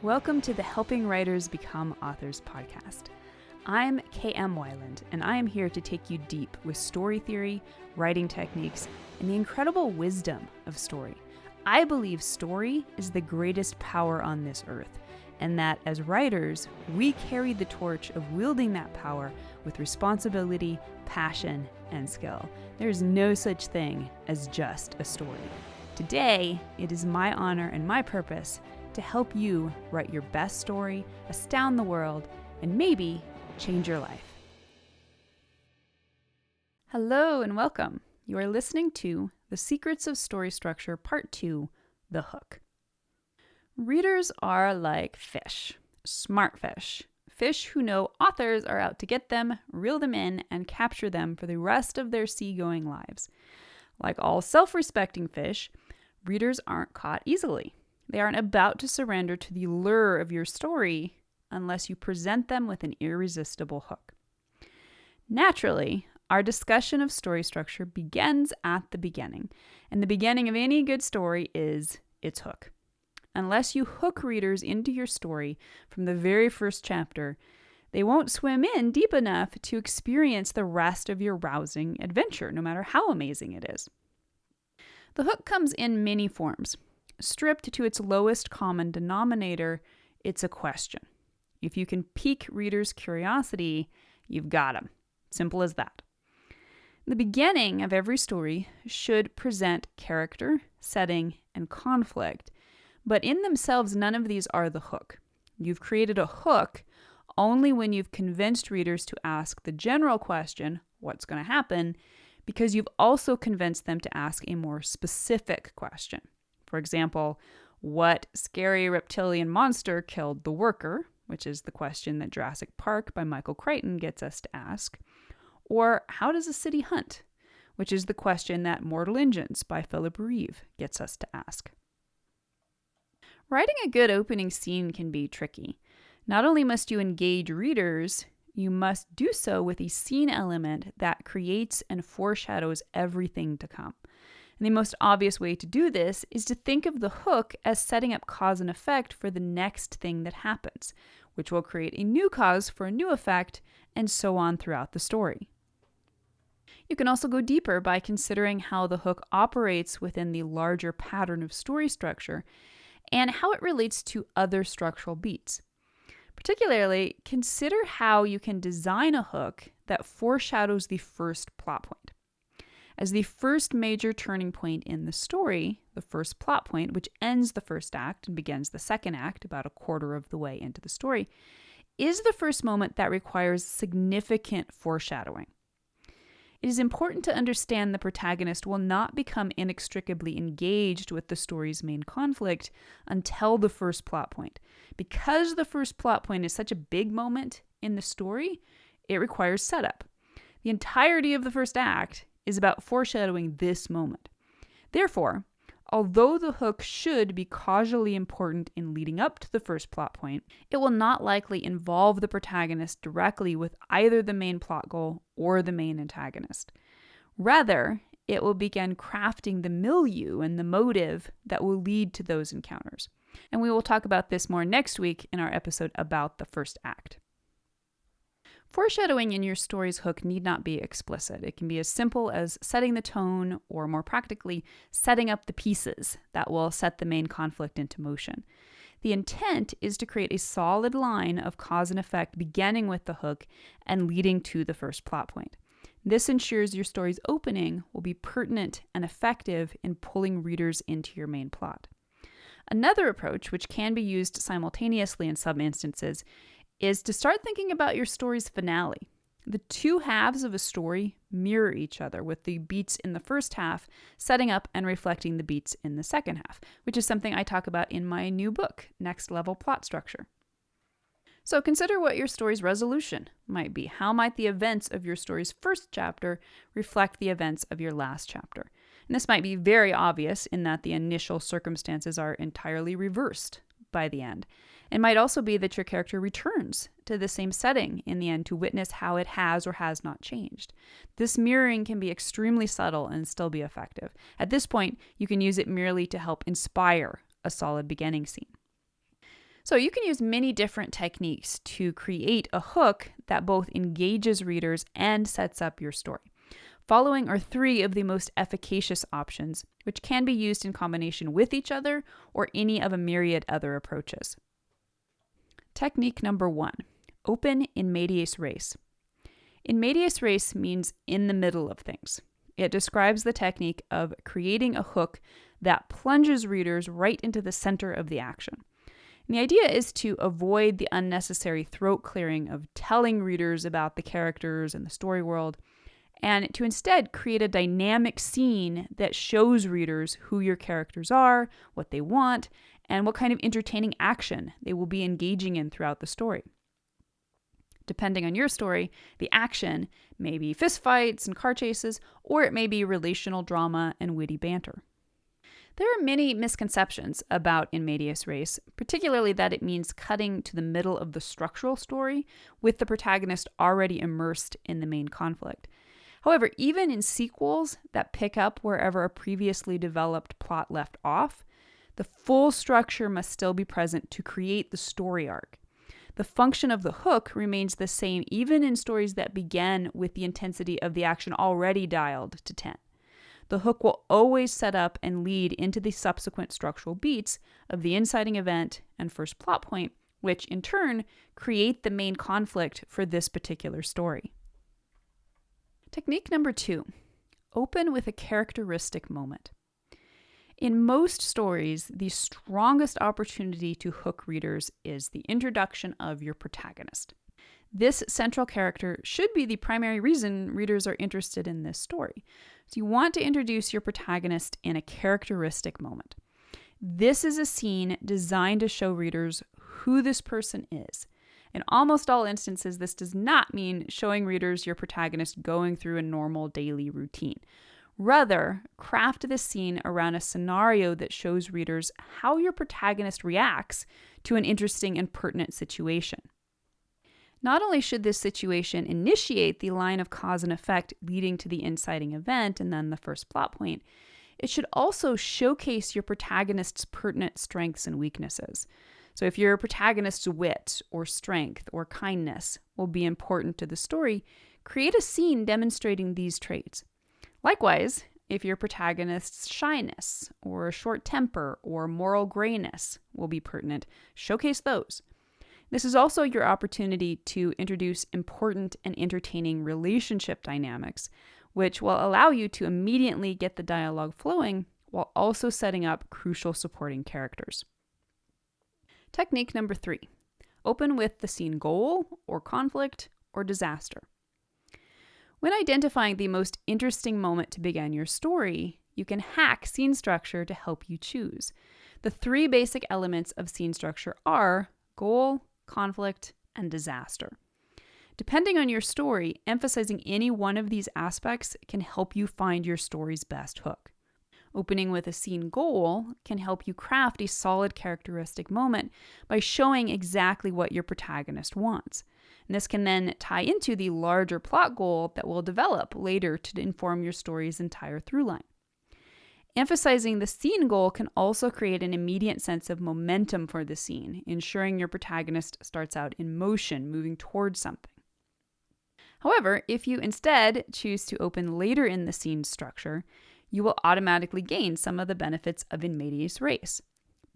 Welcome to the Helping Writers Become Authors podcast. I'm K.M. Weiland, and I am here to take you deep with story theory, writing techniques, and the incredible wisdom of story. I believe story is the greatest power on this earth, and that as writers, we carry the torch of wielding that power with responsibility, passion, and skill. There's no such thing as just a story. Today, it is my honor and my purpose to help you write your best story, astound the world, and maybe change your life. Hello and welcome. You are listening to The Secrets of Story Structure Part 2, The Hook. Readers are like fish, smart fish. Fish who know authors are out to get them, reel them in, and capture them for the rest of their seagoing lives. Like all self-respecting fish, readers aren't caught easily. They aren't about to surrender to the lure of your story unless you present them with an irresistible hook. Naturally, our discussion of story structure begins at the beginning, and the beginning of any good story is its hook. Unless you hook readers into your story from the very first chapter, they won't swim in deep enough to experience the rest of your rousing adventure, no matter how amazing it is. The hook comes in many forms. Stripped to its lowest common denominator, it's a question. If you can pique readers' curiosity, you've got them. Simple as that. The beginning of every story should present character, setting, and conflict, but in themselves, none of these are the hook. You've created a hook only when you've convinced readers to ask the general question, what's going to happen, because you've also convinced them to ask a more specific question. For example, what scary reptilian monster killed the worker, which is the question that Jurassic Park by Michael Crichton gets us to ask, or how does a city hunt, which is the question that Mortal Engines by Philip Reeve gets us to ask. Writing a good opening scene can be tricky. Not only must you engage readers, you must do so with a scene element that creates and foreshadows everything to come. And the most obvious way to do this is to think of the hook as setting up cause and effect for the next thing that happens, which will create a new cause for a new effect, and so on throughout the story. You can also go deeper by considering how the hook operates within the larger pattern of story structure and how it relates to other structural beats. Particularly, consider how you can design a hook that foreshadows the first plot point. As the first major turning point in the story, the first plot point, which ends the first act and begins the second act about a quarter of the way into the story, is the first moment that requires significant foreshadowing. It is important to understand the protagonist will not become inextricably engaged with the story's main conflict until the first plot point. Because the first plot point is such a big moment in the story, it requires setup. The entirety of the first act is about foreshadowing this moment. Therefore, although the hook should be causally important in leading up to the first plot point, it will not likely involve the protagonist directly with either the main plot goal or the main antagonist. Rather, it will begin crafting the milieu and the motive that will lead to those encounters. And we will talk about this more next week in our episode about the first act. Foreshadowing in your story's hook need not be explicit. It can be as simple as setting the tone, or more practically, setting up the pieces that will set the main conflict into motion. The intent is to create a solid line of cause and effect beginning with the hook and leading to the first plot point. This ensures your story's opening will be pertinent and effective in pulling readers into your main plot. Another approach, which can be used simultaneously in some instances, is to start thinking about your story's finale. The two halves of a story mirror each other, with the beats in the first half setting up and reflecting the beats in the second half, which is something I talk about in my new book, Next Level Plot Structure. So consider what your story's resolution might be. How might the events of your story's first chapter reflect the events of your last chapter? And this might be very obvious in that the initial circumstances are entirely reversed by the end. It might also be that your character returns to the same setting in the end to witness how it has or has not changed. This mirroring can be extremely subtle and still be effective. At this point, you can use it merely to help inspire a solid beginning scene. So you can use many different techniques to create a hook that both engages readers and sets up your story. Following are 3 of the most efficacious options, which can be used in combination with each other or any of a myriad other approaches. Technique number 1, open in medias res. In medias res means in the middle of things. It describes the technique of creating a hook that plunges readers right into the center of the action. And the idea is to avoid the unnecessary throat clearing of telling readers about the characters and the story world, and to instead create a dynamic scene that shows readers who your characters are, what they want, and what kind of entertaining action they will be engaging in throughout the story. Depending on your story, the action may be fistfights and car chases, or it may be relational drama and witty banter. There are many misconceptions about in medias res, particularly that it means cutting to the middle of the structural story with the protagonist already immersed in the main conflict. However, even in sequels that pick up wherever a previously developed plot left off, the full structure must still be present to create the story arc. The function of the hook remains the same even in stories that begin with the intensity of the action already dialed to 10. The hook will always set up and lead into the subsequent structural beats of the inciting event and first plot point, which in turn create the main conflict for this particular story. Technique number 2, open with a characteristic moment. In most stories, the strongest opportunity to hook readers is the introduction of your protagonist. This central character should be the primary reason readers are interested in this story. So you want to introduce your protagonist in a characteristic moment. This is a scene designed to show readers who this person is. In almost all instances, this does not mean showing readers your protagonist going through a normal daily routine. Rather, craft this scene around a scenario that shows readers how your protagonist reacts to an interesting and pertinent situation. Not only should this situation initiate the line of cause and effect leading to the inciting event and then the first plot point, it should also showcase your protagonist's pertinent strengths and weaknesses. So if your protagonist's wit or strength or kindness will be important to the story, create a scene demonstrating these traits. Likewise, if your protagonist's shyness or short temper or moral grayness will be pertinent, showcase those. This is also your opportunity to introduce important and entertaining relationship dynamics, which will allow you to immediately get the dialogue flowing while also setting up crucial supporting characters. Technique number 3, open with the scene goal or conflict or disaster. When identifying the most interesting moment to begin your story, you can hack scene structure to help you choose. The 3 basic elements of scene structure are goal, conflict, and disaster. Depending on your story, emphasizing any one of these aspects can help you find your story's best hook. Opening with a scene goal can help you craft a solid characteristic moment by showing exactly what your protagonist wants. And this can then tie into the larger plot goal that will develop later to inform your story's entire throughline. Emphasizing the scene goal can also create an immediate sense of momentum for the scene, ensuring your protagonist starts out in motion, moving towards something. However, if you instead choose to open later in the scene structure, you will automatically gain some of the benefits of in medias res.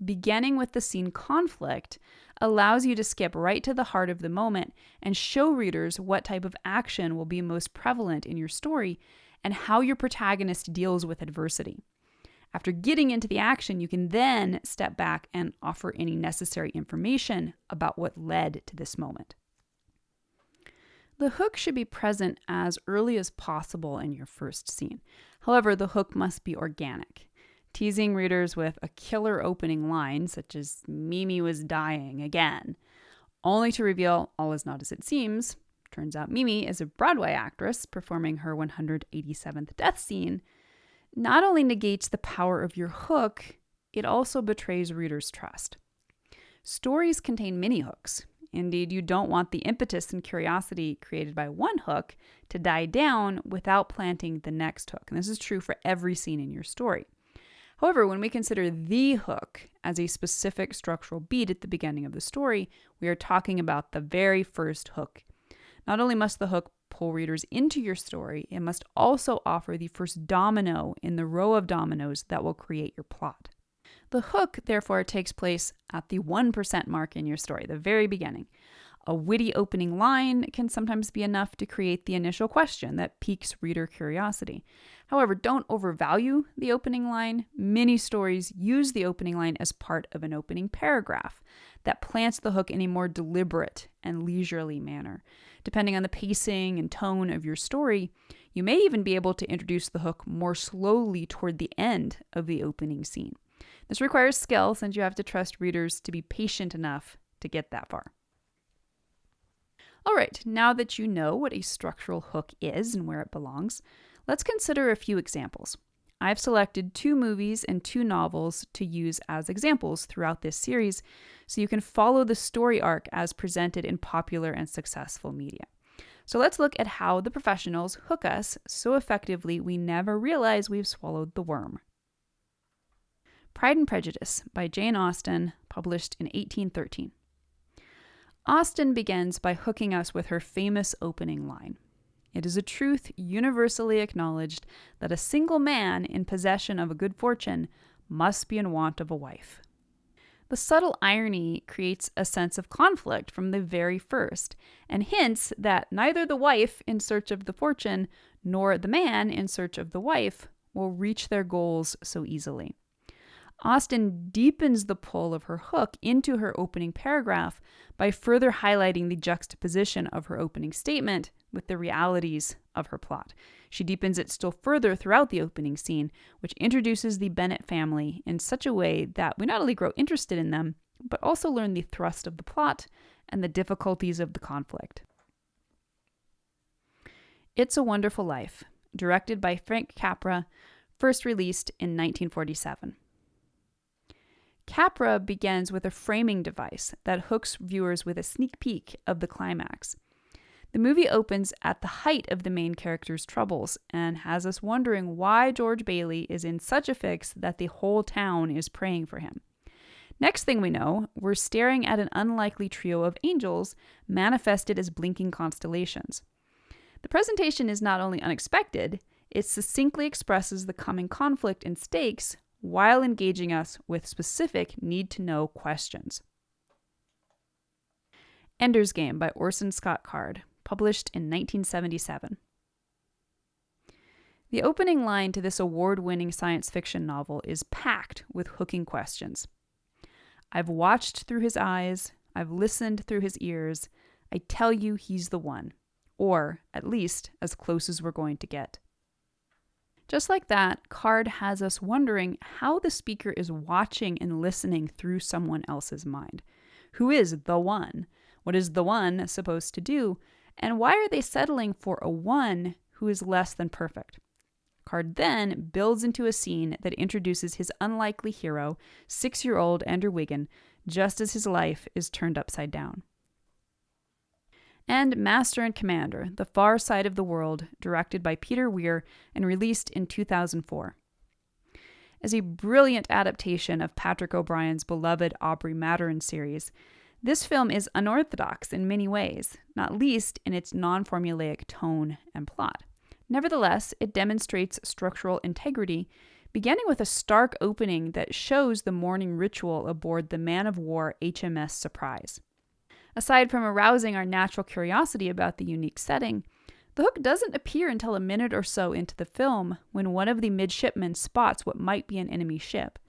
Beginning with the scene conflict allows you to skip right to the heart of the moment and show readers what type of action will be most prevalent in your story and how your protagonist deals with adversity. After getting into the action, you can then step back and offer any necessary information about what led to this moment. The hook should be present as early as possible in your first scene. However, the hook must be organic. Teasing readers with a killer opening line, such as "Mimi was dying again," only to reveal all is not as it seems. Turns out Mimi is a Broadway actress performing her 187th death scene. Not only negates the power of your hook, it also betrays readers' trust. Stories contain many hooks. Indeed, you don't want the impetus and curiosity created by one hook to die down without planting the next hook. And this is true for every scene in your story. However, when we consider the hook as a specific structural beat at the beginning of the story, we are talking about the very first hook. Not only must the hook pull readers into your story, it must also offer the first domino in the row of dominoes that will create your plot. The hook, therefore, takes place at the 1% mark in your story, the very beginning. A witty opening line can sometimes be enough to create the initial question that piques reader curiosity. However, don't overvalue the opening line. Many stories use the opening line as part of an opening paragraph that plants the hook in a more deliberate and leisurely manner. Depending on the pacing and tone of your story, you may even be able to introduce the hook more slowly toward the end of the opening scene. This requires skill, since you have to trust readers to be patient enough to get that far. All right, now that you know what a structural hook is and where it belongs, let's consider a few examples. I've selected 2 movies and 2 novels to use as examples throughout this series, so you can follow the story arc as presented in popular and successful media. So let's look at how the professionals hook us so effectively we never realize we've swallowed the worm. Pride and Prejudice by Jane Austen, published in 1813. Austen begins by hooking us with her famous opening line. It is a truth universally acknowledged that a single man in possession of a good fortune must be in want of a wife. The subtle irony creates a sense of conflict from the very first, and hints that neither the wife in search of the fortune nor the man in search of the wife will reach their goals so easily. Austen deepens the pull of her hook into her opening paragraph by further highlighting the juxtaposition of her opening statement with the realities of her plot. She deepens it still further throughout the opening scene, which introduces the Bennet family in such a way that we not only grow interested in them, but also learn the thrust of the plot and the difficulties of the conflict. It's a Wonderful Life, directed by Frank Capra, first released in 1947. Capra begins with a framing device that hooks viewers with a sneak peek of the climax. The movie opens at the height of the main character's troubles and has us wondering why George Bailey is in such a fix that the whole town is praying for him. Next thing we know, we're staring at an unlikely trio of angels manifested as blinking constellations. The presentation is not only unexpected, it succinctly expresses the coming conflict and stakes while engaging us with specific need-to-know questions. Ender's Game by Orson Scott Card, published in 1977. The opening line to this award-winning science fiction novel is packed with hooking questions. I've watched through his eyes, I've listened through his ears, I tell you he's the one, or at least as close as we're going to get. Just like that, Card has us wondering how the speaker is watching and listening through someone else's mind. Who is the one? What is the one supposed to do? And why are they settling for a one who is less than perfect? Card then builds into a scene that introduces his unlikely hero, 6-year-old Andrew Wiggin, just as his life is turned upside down. And Master and Commander, The Far Side of the World, directed by Peter Weir and released in 2004. As a brilliant adaptation of Patrick O'Brian's beloved Aubrey Maturin series, this film is unorthodox in many ways, not least in its non-formulaic tone and plot. Nevertheless, it demonstrates structural integrity, beginning with a stark opening that shows the morning ritual aboard the man-of-war HMS Surprise. Aside from arousing our natural curiosity about the unique setting, the hook doesn't appear until a minute or so into the film when one of the midshipmen spots what might be an enemy ship.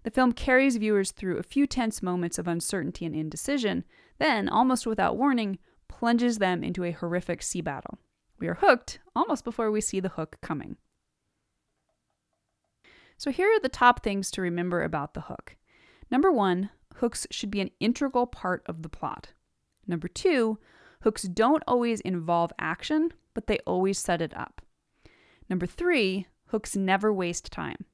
The film carries viewers through a few tense moments of uncertainty and indecision, then, almost without warning, plunges them into a horrific sea battle. We are hooked almost before we see the hook coming. So here are the top things to remember about the hook. Number 1, hooks should be an integral part of the plot. Number 2, hooks don't always involve action, but they always set it up. Number 3, hooks never waste time.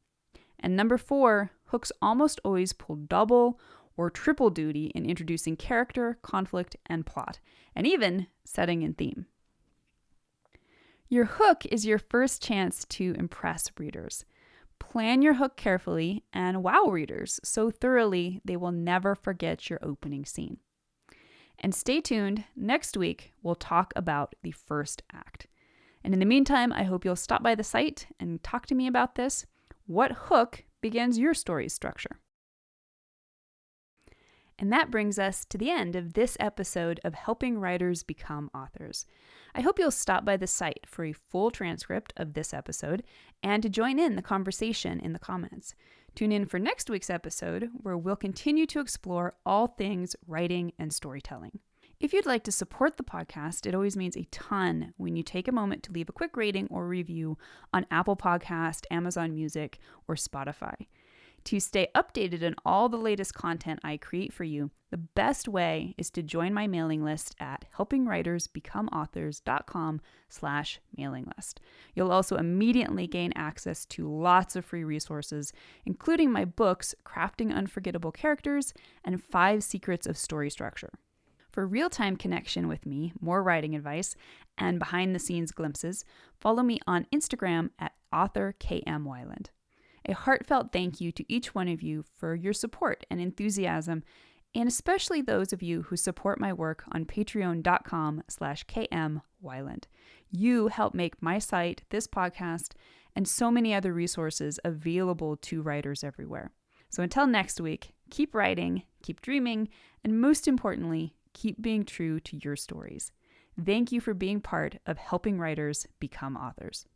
And number 4, hooks almost always pull double or triple duty in introducing character, conflict, and plot, and even setting and theme. Your hook is your first chance to impress readers. Plan your hook carefully and wow readers so thoroughly they will never forget your opening scene. And stay tuned. Next week, we'll talk about the first act. And in the meantime, I hope you'll stop by the site and talk to me about this. What hook begins your story's structure? And that brings us to the end of this episode of Helping Writers Become Authors. I hope you'll stop by the site for a full transcript of this episode and to join in the conversation in the comments. Tune in for next week's episode, where we'll continue to explore all things writing and storytelling. If you'd like to support the podcast, it always means a ton when you take a moment to leave a quick rating or review on Apple Podcast, Amazon Music, or Spotify. To stay updated on all the latest content I create for you, the best way is to join my mailing list at helpingwritersbecomeauthors.com/mailing list. You'll also immediately gain access to lots of free resources, including my books, Crafting Unforgettable Characters and 5 Secrets of Story Structure. For real-time connection with me, more writing advice, and behind-the-scenes glimpses, follow me on Instagram at authorkmwyland. A heartfelt thank you to each one of you for your support and enthusiasm, and especially those of you who support my work on patreon.com/kmwyland. You help make my site, this podcast, and so many other resources available to writers everywhere. So until next week, keep writing, keep dreaming, and most importantly, keep being true to your stories. Thank you for being part of Helping Writers Become Authors.